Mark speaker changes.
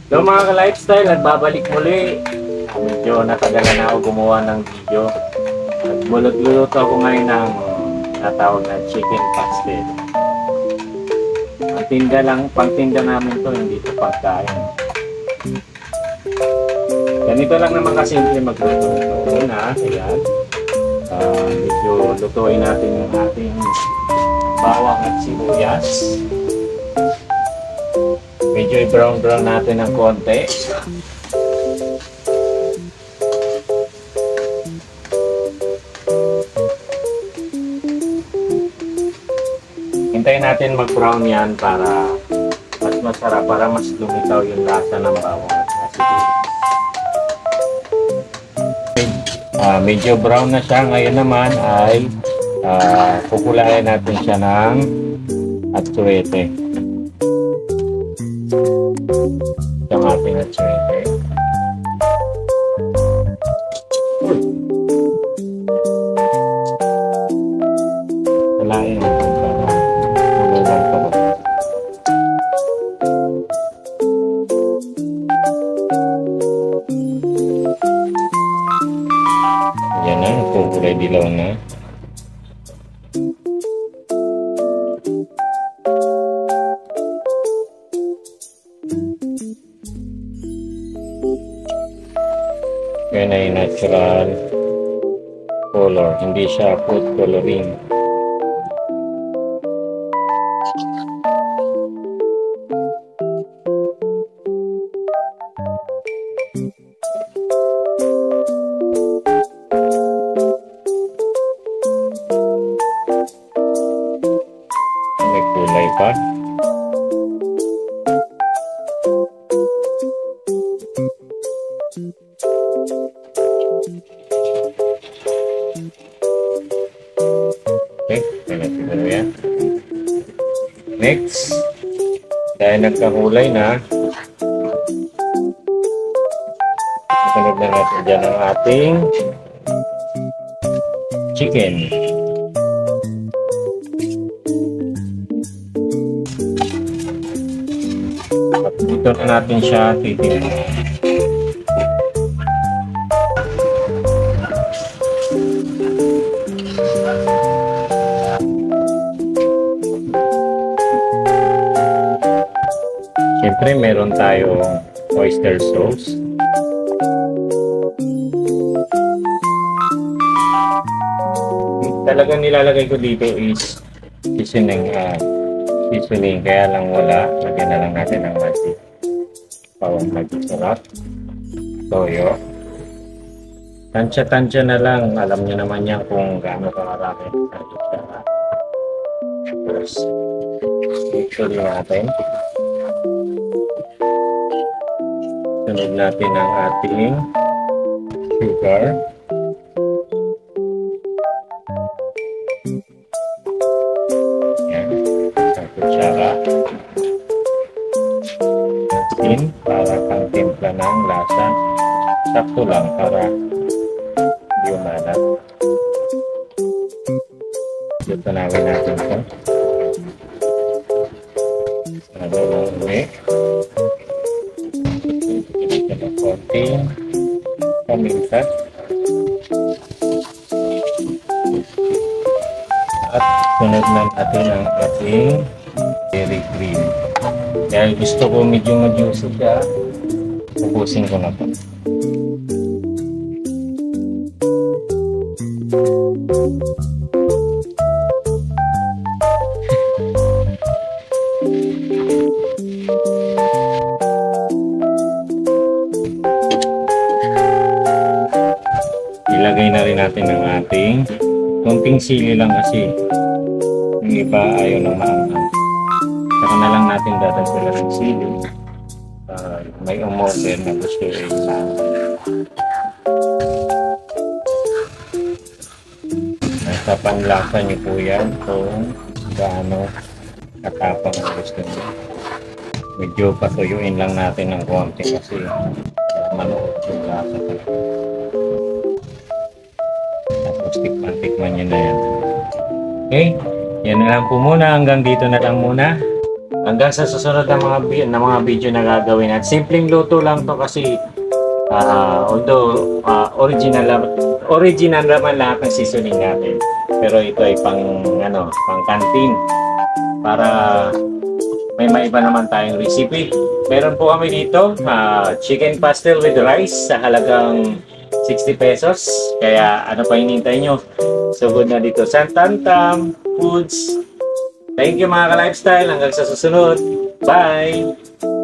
Speaker 1: So mga ka-lifestyle, nagbabalik muli. Medyo natagalan na ako gumawa ng video. Nagbulot-luto ako ngayon ng natawag na chicken pastel. Pangtinda lang, pangtinda namin to, hindi to pagkain. Ganito lang naman kasimple magluto. Una, ayan. Medyo lutuin natin yung ating bawang at sibuyas. Medyo i-brown natin ng konti. Hintayin natin mag-brown yan para mas masarap, para mas lumitaw yung lasa ng bawang at sibuyas. Medyo brown na siya. Ngayon naman ay kukulayan natin siya ng atsuete. Yung ating atsuete. Kalain natin ito. Kulayan ito. Yan na, kulay dilaw na. Yan ay natural color, hindi siya food coloring. May kulay pa. Okay, kaya siguro yan. Next, dahil nagkahulay na, sunod na natin dyan ang ating chicken. At dito na natin siya titignan. Siyempre, meron tayong oyster sauce. Talagang nilalagay ko dito is seasoning. Seasoning, kaya lang wala. Lagyan na lang natin ng magic. Bawang magic sarap. Toyo. Tansya-tansya na lang. Alam niyo naman yan kung gaano karami. Tapos, mixture natin. Sunod natin ang ating sugar. Yan. Isang kutsara. Asin para pang timpla ng lasa. Sakto lang para hindi umalat. Tanawin natin ito. Ano lang ulit. Konting paminta at sunod na natin ang ating dairy cream. Dahil gusto ko medyo ma-juicy siya, ubusin ko na po. Ilagay na rin natin ang ating konting sili lang kasi yung iba ayaw ng maanghang. Saka na lang natin dadagdagan ng sili. May umorder na gusto rin na nasa panlasa niyo po yan kung gaano katapang ang gusto niyo. Medyo patuyuin lang natin ng konti kasi manood yung lasa talaga. Tapos tikman nyo na yan. Okay, yan na lang po muna. Hanggang dito na lang muna. Hanggang sa susunod na mga video na gagawin. At simpleng luto lang to kasi although original naman lahat ng seasoning natin. Pero ito ay pang canteen para may maiba naman tayong recipe. Meron po kami dito chicken pastel with rice sa halagang 60 pesos. Kaya ano pa hinihintay nyo? Sugod na dito sa Tantam Foods. Thank you mga ka-lifestyle. Hanggang sa susunod. Bye!